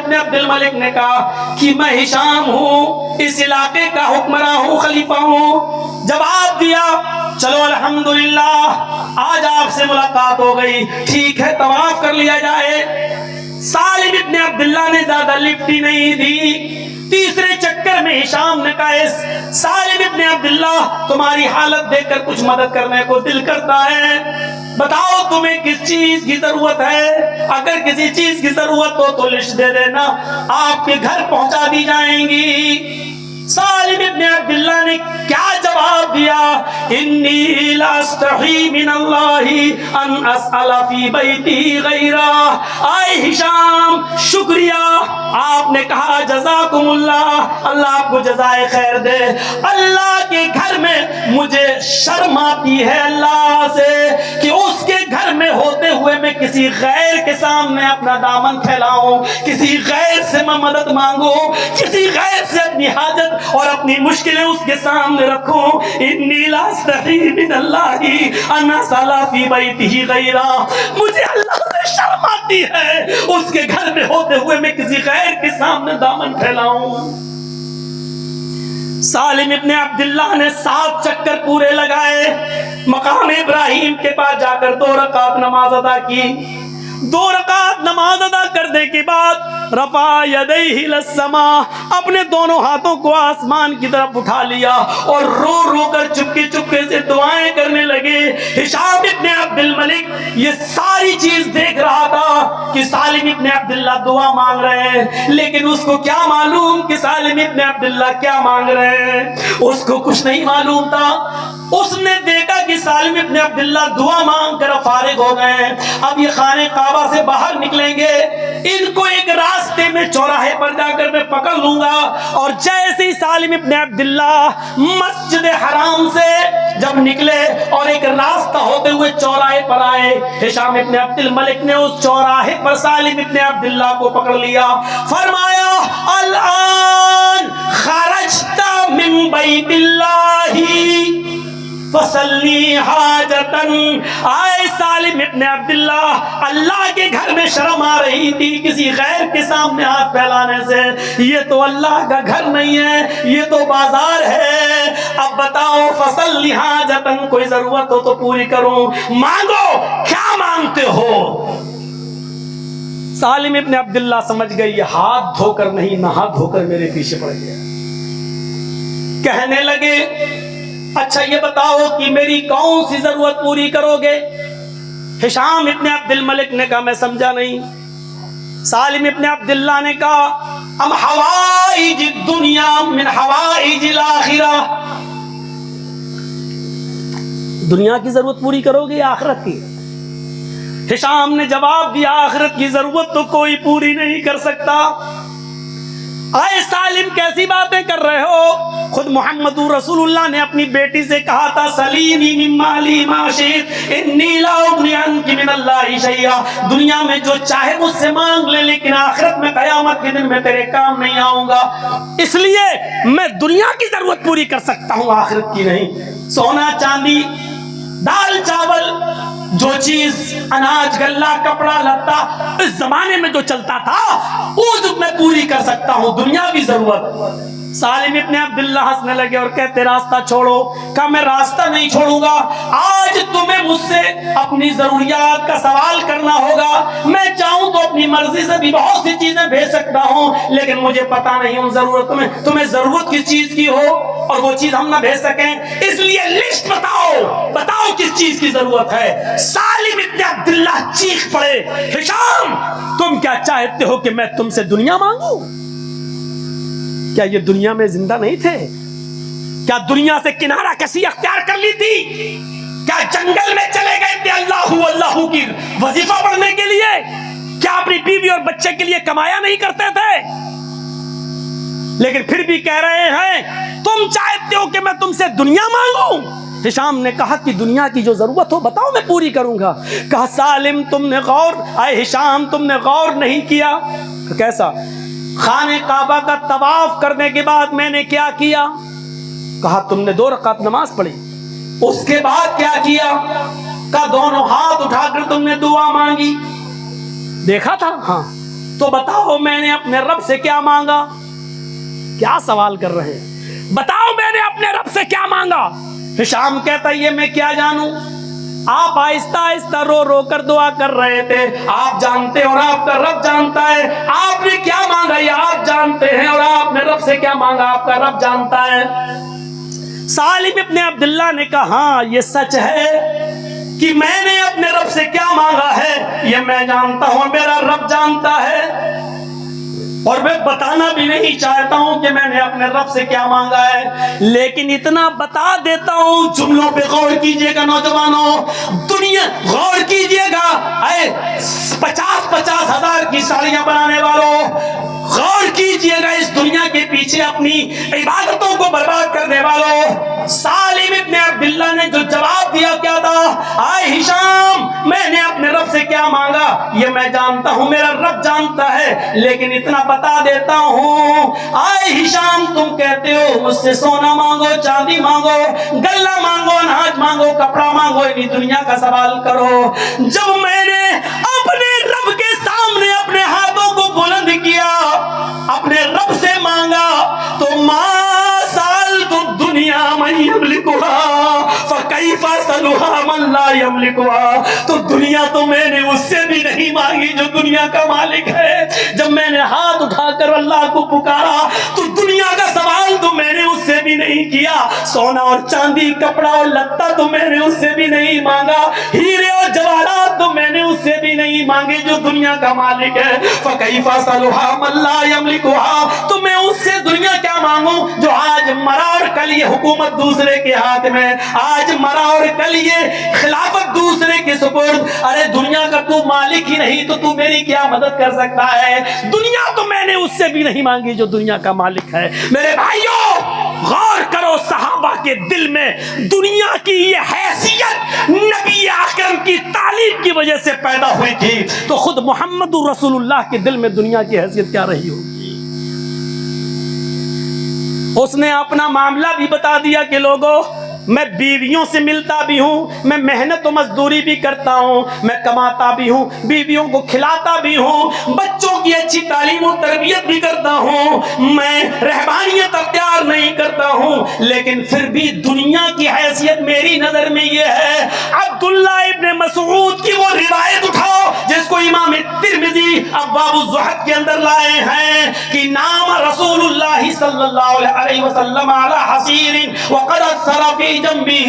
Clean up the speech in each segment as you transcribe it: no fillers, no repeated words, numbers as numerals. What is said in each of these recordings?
ابن عبد الملک نے کہا کہ میں ہشام ہوں، اس علاقے کا حکمراں ہوں، خلیفہ ہوں۔ جواب دیا چلو الحمدللہ آج آپ سے ملاقات ہو گئی، ٹھیک ہے طواف کر لیا جائے۔ سالم ابن عبداللہ نے زیادہ لفٹی نہیں دی۔ تیسرے چکر میں ہشام نے کہا سالم ابن عبداللہ تمہاری حالت دیکھ کر کچھ مدد کرنے کو دل کرتا ہے، بتاؤ تمہیں کس چیز کی ضرورت ہے؟ اگر کسی چیز کی ضرورت ہو تو لسٹ دے دینا، آپ کے گھر پہنچا دی جائیں گی۔ سالم ابن عبداللہ نے کیا جواب دیا؟ انی لا استحی من اللہ ان اسأل فی بیتی غیرہ۔ آئے ہشام شکریہ، آپ نے کہا جزاکم اللہ، اللہ آپ کو جزائے خیر دے۔ اللہ کے گھر میں مجھے شرم آتی ہے اللہ سے کہ اس کے گھر میں ہوتے ہوئے میں کسی غیر کے سامنے اپنا دامن پھیلاؤں، کسی غیر سے میں مدد مانگوں، کسی غیر سے اپنی حاجت اور اپنی مشکلیں اس کے سامنے رکھوں۔ انی لا استحی من اللہ ان اسأل فی بیتہ غیرہ، مجھے اللہ سے شرم آتی ہے اس کے گھر میں ہوتے ہوئے میں کسی غیر کے سامنے دامن پھیلاؤں۔ سالم ابن عبداللہ نے 7 چکر پورے لگائے، مقام ابراہیم کے پاس جا کر 2 رکعت نماز ادا کی۔ 2 رکعت نماز ادا کرنے کے بعد رفع یدیہ للسماء، اپنے دونوں ہاتھوں کو آسمان کی طرف اٹھا لیا اور رو رو کر چپکے چپکے سے دعائیں کرنے لگے۔ ہشام ابن عبد الملک یہ ساری چیز دیکھ رہا تھا کہ سالم ابن عبداللہ دعا مانگ رہے ہیں، لیکن اس کو کیا معلوم کہ سالم ابن عبداللہ کیا مانگ رہے ہیں؟ اس کو کچھ نہیں معلوم تھا۔ اس نے دیکھا کہ سالم ابن عبداللہ دعا مانگ کر فارغ ہو گئے ہیں، اب یہ خانہ کعبہ سے باہر نکلیں گے، ان کو ایک راستے میں چوراہے پر جا کر میں پکڑ لوں گا۔ اور جیسے ہی سالم ابن عبداللہ مسجد حرام سے جب نکلے اور ایک راستہ ہوتے ہوئے چوراہے پر آئے، ہشام ابن عبد الملک نے اس چوراہے پر سالم ابن عبداللہ کو پکڑ لیا، فرمایا الآن خرجت من بیت اللہ فصلی حاجتن۔ آئے سالم ابن عبداللہ، اللہ کے گھر میں شرم آ رہی تھی کسی غیر کے سامنے ہاتھ پھیلانے سے، یہ تو اللہ کا گھر نہیں ہے، یہ تو بازار ہے۔ اب بتاؤ فصلی حاجتن، کوئی ضرورت ہو تو پوری کروں، مانگو کیا مانگتے ہو؟ سالم ابن عبداللہ سمجھ گئی یہ ہاتھ دھو کر نہیں نہا دھو کر میرے پیچھے پڑ گیا۔ کہنے لگے اچھا یہ بتاؤ کہ میری کون سی ضرورت پوری کرو گے؟ ہشام ابن عبد الملک نے کہا میں سمجھا نہیں۔ سالم ابن عبداللہ نے کہا ام حوائج الدنیا من حوائج الاخرہ، دنیا کی ضرورت پوری کرو گے یا آخرت کی؟ ہشام نے جواب دیا آخرت کی ضرورت تو کوئی پوری نہیں کر سکتا۔ اے سالم کیسی باتیں کر رہے ہو؟ خود محمد رسول اللہ نے اپنی بیٹی سے کہا تھا سلیمی من مالی ما شئت انی لا اغنی عنک من اللہ شیئا، دنیا میں جو چاہے مجھ سے مانگ لے لیکن آخرت میں قیامت کے دن میں تیرے کام نہیں آؤں گا، اس لیے میں دنیا کی ضرورت پوری کر سکتا ہوں آخرت کی نہیں۔ سونا چاندی دال چاول جو چیز اناج غلہ کپڑا لتا اس زمانے میں جو چلتا تھا وہ میں پوری کر سکتا ہوں، دنیاوی ضرورت۔ سالم ابن عبداللہ ہنسنے لگے اور کہتے راستہ چھوڑو۔ کہا میں راستہ نہیں چھوڑوں گا، آج تمہیں مجھ سے اپنی ضروریات کا سوال کرنا ہوگا، میں چاہوں تو اپنی مرضی سے بھی بہت سی چیزیں بھیج سکتا ہوں، لیکن مجھے پتا نہیں ان ضرورتوں میں تمہیں ضرورت کس چیز کی ہو اور وہ چیز ہم نہ بھیج سکیں، اس لیے لسٹ بتاؤ کس چیز کی ضرورت ہے۔ سالم ابن عبداللہ چیخ پڑے ہشام تم کیا چاہتے ہو کہ میں تم سے دنیا مانگوں؟ کیا یہ دنیا میں زندہ نہیں تھے؟ کیا دنیا سے کنارہ کشی اختیار کر لی تھی؟ کیا جنگل میں چلے گئے تھے اللہ کی وظیفہ پڑھنے کے لیے؟ کیا اپنی بیوی اور بچے کے لیے کمایا نہیں کرتے تھے؟ لیکن پھر بھی کہہ رہے ہیں تم چاہتے ہو کہ میں تم سے دنیا مانگوں؟ ہشام نے کہا کہ دنیا کی جو ضرورت ہو بتاؤ میں پوری کروں گا۔ کہا سالم تم نے اے ہشام تم نے غور نہیں کیا؟ کیسا؟ خانہ کعبہ کا طواف کرنے کے بعد میں نے کیا کیا؟ کہا تم نے 2 رکعت نماز پڑھی، اس کے بعد کیا کیا؟ کہا دونوں ہاتھ اٹھا کر تم نے دعا مانگی۔ دیکھا تھا؟ ہاں۔ تو بتاؤ میں نے اپنے رب سے کیا مانگا؟ کیا سوال کر رہے ہیں؟ بتاؤ میں نے اپنے رب سے کیا مانگا؟ ہشام کہتا یہ میں کیا جانوں؟ آپ آہستہ آہستہ رو رو کر دعا کر رہے تھے، آپ جانتے اور آپ کا رب جانتا ہے آپ نے کیا مانگا، یہ آپ جانتے ہیں، اور آپ نے رب سے کیا مانگا آپ کا رب جانتا ہے۔ سالم ابن عبداللہ نے کہا ہاں یہ سچ ہے کہ میں نے اپنے رب سے کیا مانگا ہے یہ میں جانتا ہوں، میرا رب جانتا ہے، اور میں بتانا بھی نہیں چاہتا ہوں کہ میں نے اپنے رب سے کیا مانگا ہے، لیکن اتنا بتا دیتا ہوں۔ جملوں پہ غور کیجئے گا نوجوانوں، دنیا غور کیجئے گا، اے 50,000 ہزار کی ساڑیاں بنانے والوں، غور کیجئے گا اس دنیا کے پیچھے اپنی عبادتوں کو برباد کرنے والوں۔ سالم ابن عبداللہ نے جو جواب دیا کیا تھا، آئے ہشام میں نے اپنے رب سے کیا مانگا یہ میں جانتا ہوں، میرا رب جانتا ہے، لیکن اتنا بتا دیتا ہوں۔ آئے ہشام تم کہتے ہو مجھ سے سونا مانگو، چاندی مانگو، گلہ مانگو، اناج مانگو، کپڑا مانگو، اتنی دنیا کا سوال کرو۔ جب میں نے اپنے رب کے سامنے اپنے ہاتھوں کو بلند کیا، اپنے رب سے مانگا، تو ماں سال تو دنیا من یملکها فکیف اسألها من لا یملکها، تو دنیا تو میں نے اس سے بھی نہیں مانگی جو دنیا کا مالک ہے۔ جب میں نے ہاتھ اٹھا کر اللہ کو پکارا تو دنیا کا سوال تو میں نے اس سے بھی نہیں کیا، سونا اور چاندی، کپڑا اور لتا تو میں نے اس سے بھی نہیں مانگا، ہیرے اور جواہرات تو میں نے اس سے بھی نہیں مانگے جو دنیا کا مالک ہے۔ فکیف اسألها من لا یملکها، تو میں اس سے دنیا کیا مانگوں جو آج مرا اور کل یہ حکومت دوسرے کے ہاتھ میں، آج مرا اور کل یہ خلافت دوسرے کے سپرد۔ ارے دنیا کا تو مالک ہی نہیں تو تو میری کیا مدد کر سکتا ہے؟ دنیا تو میں نے اس سے بھی نہیں مانگی جو دنیا کا مالک ہے۔ میرے بھائیوں غور کرو، صحابہ کے دل میں دنیا کی یہ حیثیت نبی اکرم کی تعلیم کی وجہ سے پیدا ہوئی تھی، تو خود محمد رسول اللہ کے دل میں دنیا کی حیثیت کیا رہی ہوگی؟ اس نے اپنا معاملہ بھی بتا دیا کہ لوگوں میں بیویوں سے ملتا بھی ہوں، میں محنت و مزدوری بھی کرتا ہوں، میں کماتا بھی ہوں، بیویوں کو کھلاتا بھی ہوں، بچوں کی اچھی تعلیم و تربیت بھی کرتا ہوں، میں رہبانیت اختیار نہیں کرتا ہوں، لیکن پھر بھی دنیا کی حیثیت میری نظر میں یہ ہے۔ عبداللہ ابن مسعود کی وہ روایت اٹھاؤ جس کو امام ترمذی ابواب الزہد کے اندر لائے ہیں کہ نام رسول اللہ صلی اللہ علیہ وسلم علی حصیر وقد اثر فی جنبہ،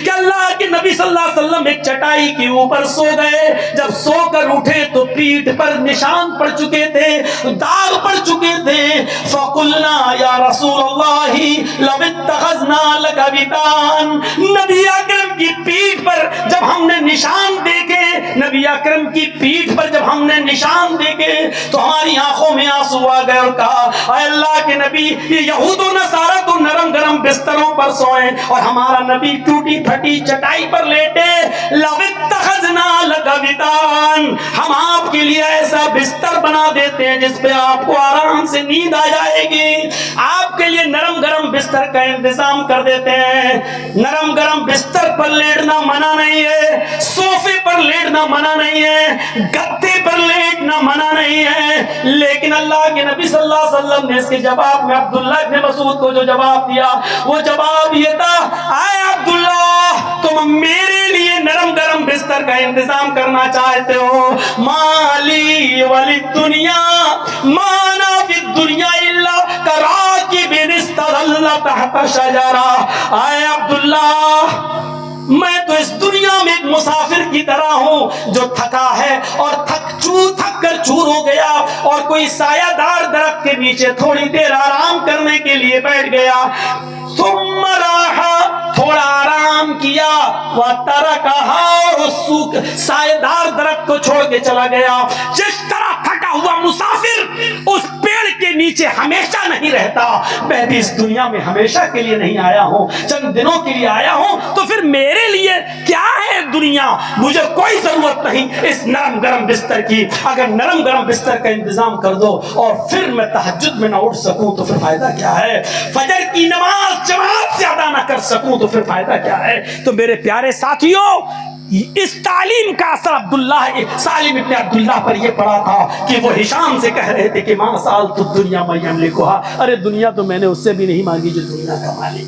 کہ اللہ کے نبی صلی اللہ علیہ وسلم ایک چٹائی کے اوپر سو گئے، جب سو کر اٹھے تو پیٹھ پر نشان پڑ چکے تھے، داغ پڑ چکے تھے۔ فقلنا یا رسول اللہ لو اتخذنا لک وطان، نبی اکرم کی پیٹھ پر جب ہم نے نشان دیکھے، نبی اکرم کی پیٹھ پر جب ہم نے نشان دیکھے تو ہماری آنکھوں میں آنسو آ گئے اور کہا اے اللہ کے نبی یہ یہود و نصارہ تو نرم گرم بستروں پر سوئیں اور ہمارا نبی ٹوٹی پھٹی چٹائی پر لیٹے، لو اتخذنا لک وطان، ہم آپ کے لیے ایسا بستر بنا دیتے ہیں جس پہ آپ کو آرام سے نیند آ جائے گی، آپ کے لیے نرم گرم بستر کا انتظام کر دیتے ہیں۔ نرم گرم بستر پر لیٹنا منع نہیں ہے، صوفے پر لیٹنا منع نہیں ہے، گدے پر لیٹنا منع نہیں ہے، لیکن اللہ کے نبی صلی اللہ علیہ وسلم نے اس کے جواب میں عبداللہ ابن مسعود کو جو جواب دیا وہ جواب یہ تھا، اے عبداللہ تم میرے لیے نرم گرم بستر کا انتظام کرنا چاہتے ہو، مالی ولی دنیا مانا فی الدنیا الا کراکب استظل تحت شجرہ، اے عبداللہ میں تو اس دنیا میں ایک مسافر کی طرح ہوں جو تھکا ہے اور تھک کر چور ہو گیا اور کوئی سایہ دار درخت کے نیچے تھوڑی دیر آرام کرنے کے لیے بیٹھ گیا، ثم راحا تھوڑا آرام کیا، وترکھا اور اس سایہ دار درخت کو چھوڑ کے چلا گیا۔ جس طرح تھکا ہوا مسافر اس پیڑ کے نیچے ہمیشہ نہیں رہتا، میں بھی اس دنیا میں ہمیشہ کے لیے نہیں آیا ہوں، چند دنوں کے لیے آیا ہوں، تو پھر میرے لیے کیا ہے دنیا؟ مجھے کوئی ضرورت نہیں اس نرم گرم بستر کی، اگر نرم گرم بستر کا انتظام کر دو اور پھر میں تہجد میں نہ اٹھ سکوں تو پھر فائدہ کیا ہے؟ فجر کی نماز جماعت سے ادا نہ کر سکوں تو پھر فائدہ کیا ہے؟ تو میرے پیارے ساتھیوں اس تعلیم کا اثر سالم ابن عبداللہ پر یہ پڑا تھا کہ وہ ہشام سے کہہ رہے تھے کہ ما سالت الدنیا من یملکھا، ارے دنیا تو میں نے اس سے بھی نہیں مانگی جو دنیا کا مالک ہے۔